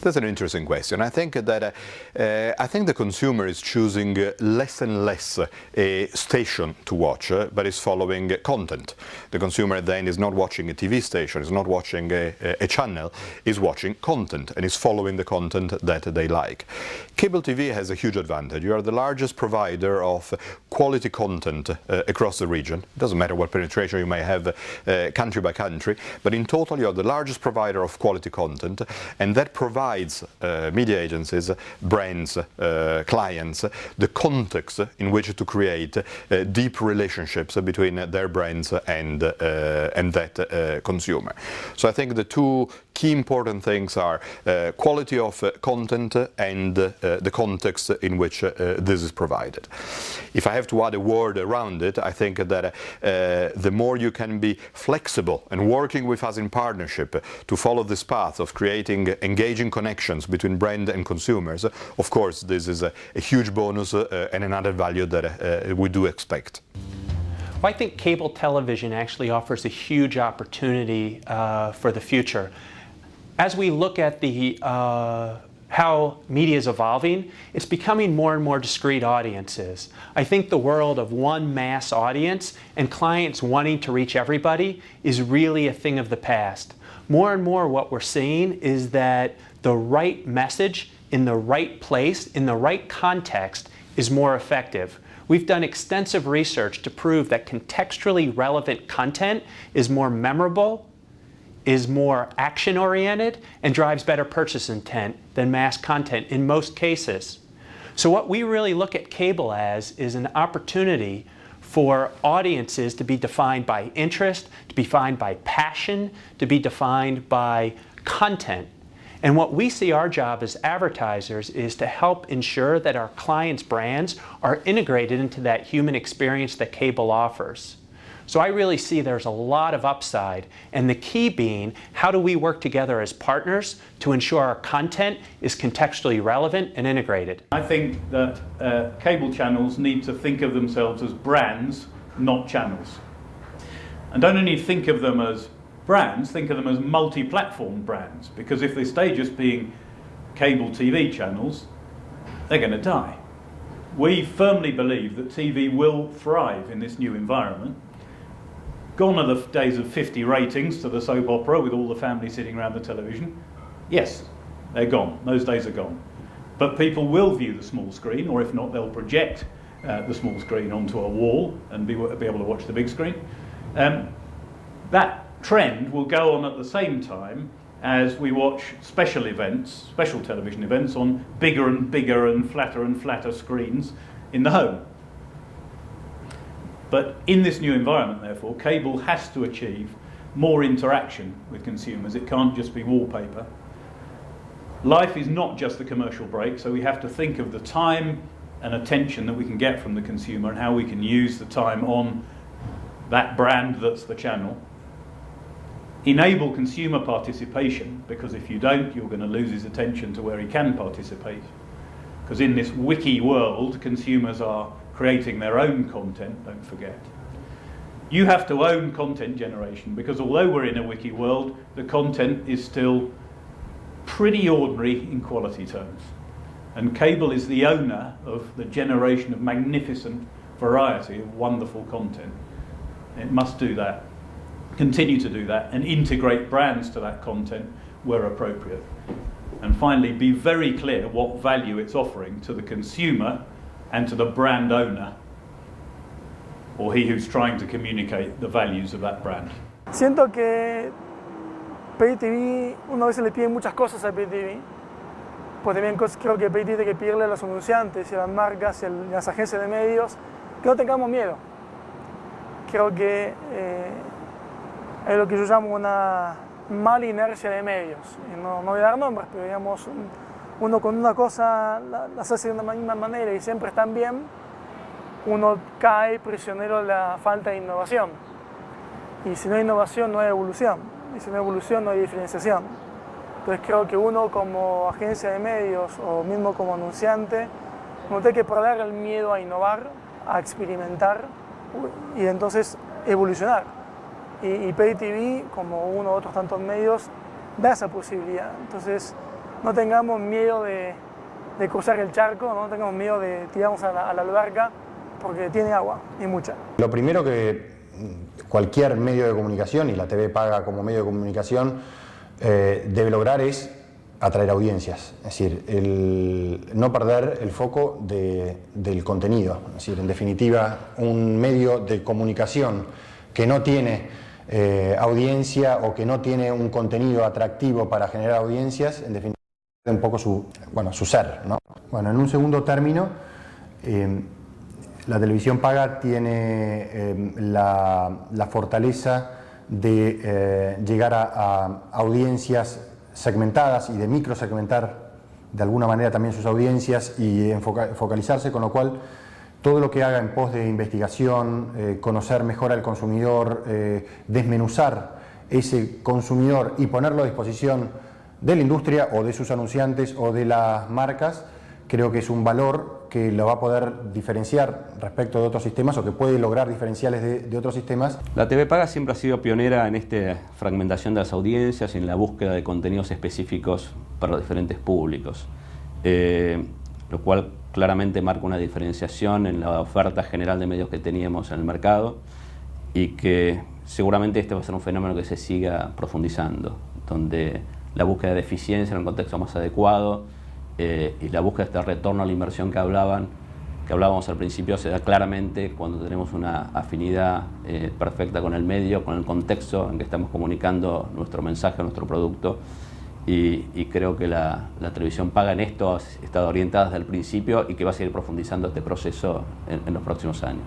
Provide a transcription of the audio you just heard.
That's an interesting question. I think that I think the consumer is choosing less and less a station to watch, but is following content. The consumer then is not watching a TV station, is not watching a channel, is watching content and is following the content that they like. Cable TV has a huge advantage. You are the largest provider of quality content across the region. It doesn't matter what penetration you may have country by country, but in total you are the largest provider of quality content, and that provides media agencies, brands, clients, the context in which to create deep relationships between their brands and that consumer. So I think the two key important things are quality of content and the context in which this is provided. If I have to add a word around it, I think that the more you can be flexible and working with us in partnership to follow this path of creating engaging connections between brand and consumers, of course this is a huge bonus and an added value that we do expect. Well, I think cable television actually offers a huge opportunity for the future. As we look at the how media is evolving, it's becoming more and more discrete audiences. I think the world of one mass audience and clients wanting to reach everybody is really a thing of the past. More and more what we're seeing is that the right message in the right place, in the right context, is more effective. We've done extensive research to prove that contextually relevant content is more memorable, is more action-oriented, and drives better purchase intent than mass content in most cases. So what we really look at cable as is an opportunity for audiences to be defined by interest, to be defined by passion, to be defined by content. And what we see our job as advertisers is to help ensure that our clients' brands are integrated into that human experience that cable offers. So I really see there's a lot of upside, and the key being, how do we work together as partners to ensure our content is contextually relevant and integrated? I think that cable channels need to think of themselves as brands, not channels. And don't only think of them as brands, think of them as multi-platform brands, because if they stay just being cable TV channels, they're going to die. We firmly believe that TV will thrive in this new environment. Gone are the days of 50 ratings to the soap opera with all the family sitting around the television. Yes, they're gone. Those days are gone. But people will view the small screen, or if not, they'll project the small screen onto a wall and be able to watch the big screen. That trend will go on at the same time as we watch special events, special television events on bigger and bigger and flatter screens in the home. But in this new environment, therefore, cable has to achieve more interaction with consumers. It can't just be wallpaper. Life is not just the commercial break, so we have to think of the time and attention that we can get from the consumer and how we can use the time on that brand that's the channel. Enable consumer participation, because if you don't, you're going to lose his attention to where he can participate. Because in this wiki world, consumers are creating their own content, don't forget. You have to own content generation, because although we're in a wiki world, the content is still pretty ordinary in quality terms. And cable is the owner of the generation of magnificent variety of wonderful content. It must do that, continue to do that, and integrate brands to that content where appropriate. And finally, be very clear what value it's offering to the consumer and to the brand owner, or he who's trying to communicate the values of that brand. Siento que Pay TV, uno a veces le pide muchas cosas a Pay TV, pues también creo que Pay TV tiene que pedirle a los anunciantes y a las marcas y a las agencias de medios que no tengamos miedo. Creo que hay lo que yo llamo una mala inercia de medios. Y no voy a dar nombres, pero digamos, uno con una cosa las hace de una misma manera y siempre están bien, uno cae prisionero de la falta de innovación. Y si no hay innovación, no hay evolución. Y si no hay evolución, no hay diferenciación. Entonces creo que uno como agencia de medios o mismo como anunciante, uno tiene que perder el miedo a innovar, a experimentar y entonces evolucionar. Y Pay TV, como uno u otros tantos medios, da esa posibilidad. Entonces no tengamos miedo de cruzar el charco, no tengamos miedo de tirarnos a la alberca, porque tiene agua, y mucha. Lo primero que cualquier medio de comunicación, y la TV Paga como medio de comunicación, debe lograr es atraer audiencias, es decir, no perder el foco del contenido. Es decir, en definitiva, un medio de comunicación que no tiene audiencia o que no tiene un contenido atractivo para generar audiencias, en definitiva, un poco su ser, ¿no? Bueno, en un segundo término, la televisión paga tiene la fortaleza de llegar a audiencias segmentadas y de microsegmentar de alguna manera también sus audiencias y focalizarse, con lo cual todo lo que haga en pos de investigación, conocer mejor al consumidor, desmenuzar ese consumidor y ponerlo a disposición de la industria o de sus anunciantes o de las marcas, creo que es un valor que lo va a poder diferenciar respecto de otros sistemas o que puede lograr diferenciales de otros sistemas. La TV Paga siempre ha sido pionera en esta fragmentación de las audiencias y en la búsqueda de contenidos específicos para los diferentes públicos, lo cual claramente marca una diferenciación en la oferta general de medios que teníamos en el mercado y que seguramente este va a ser un fenómeno que se siga profundizando, donde la búsqueda de eficiencia en un contexto más adecuado y la búsqueda de este retorno a la inversión que hablábamos al principio se da claramente cuando tenemos una afinidad perfecta con el medio, con el contexto en que estamos comunicando nuestro mensaje, nuestro producto, y creo que la televisión paga en esto ha estado orientada desde el principio y que va a seguir profundizando este proceso en los próximos años.